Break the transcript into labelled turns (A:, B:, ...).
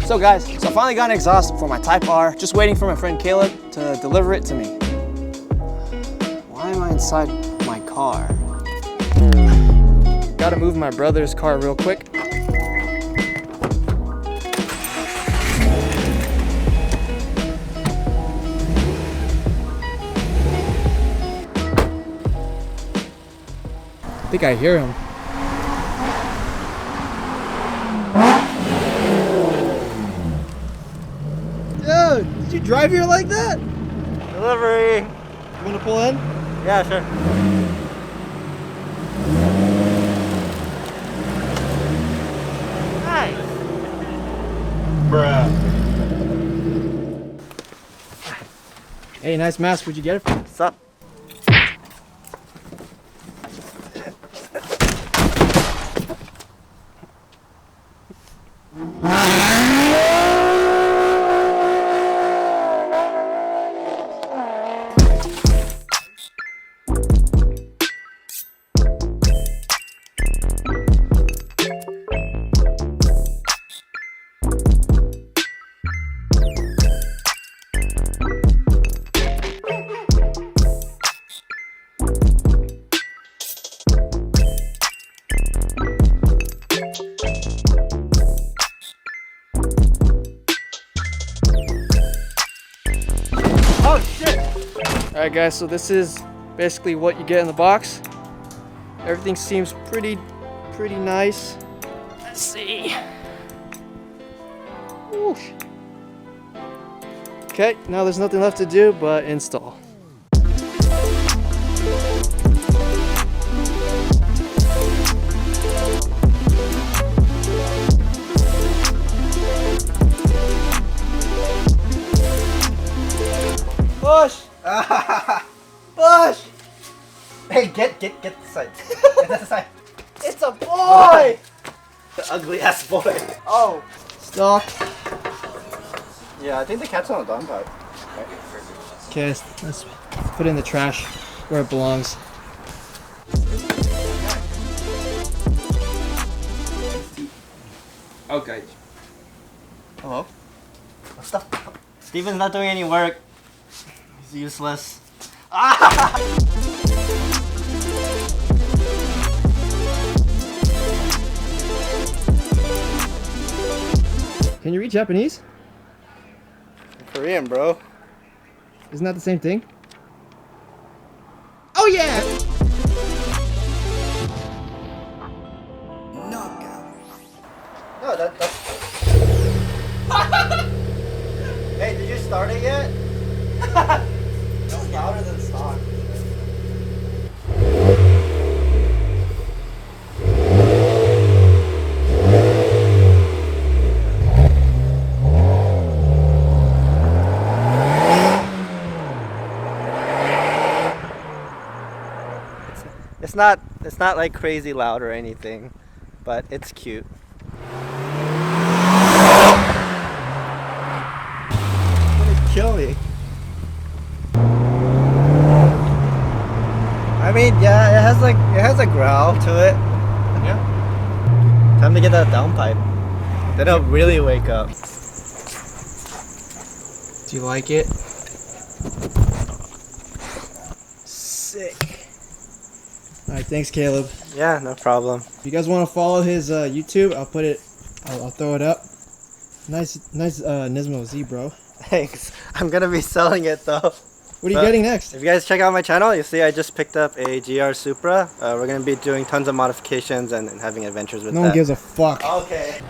A: So guys, I finally got an exhaust for my Type R. Just waiting for my friend Caleb to deliver it to me. Why am I inside my car? Gotta move my brother's car real quick. I think I hear him. Dude, did you drive here like that?
B: Delivery.
A: You wanna pull in?
B: Yeah, sure. Hi.
C: Bruh.
A: Hey, nice mask. Where'd you get it from?
B: What's up? Oh shit!
A: Alright guys, so this is basically what you get in the box. Everything seems pretty nice. Let's see. Whoosh. Okay, now there's nothing left to do but install.
B: Push! Push! Hey, get the side. Get the side. It's a boy! The ugly ass boy. Oh.
A: Stock.
B: Yeah, I think the cat's on a downpipe.
A: Okay, let's put it in the trash where it belongs.
B: Okay. Hello? What's up? Steven's not doing any work. He's useless. Ah!
A: Can you read Japanese?
B: Korean, bro.
A: Isn't that the same thing? Oh yeah!
B: No, that's... Hey, did you start it yet? It's louder than stock. It's not like crazy loud or anything, but it's cute. Kill me. I mean, yeah, it has a growl to it. Yeah. Time to get that downpipe. Then it'll really wake up.
A: Do you like it? Sick. Alright, thanks Caleb.
B: Yeah, no problem.
A: If you guys want to follow his YouTube, I'll throw it up. Nice Nismo Z, bro.
B: Thanks. I'm gonna be selling it though.
A: What are you getting next?
B: If you guys check out my channel, you'll see I just picked up a GR Supra. We're gonna be doing tons of modifications and having adventures with that.
A: No one gives a fuck.
B: Okay.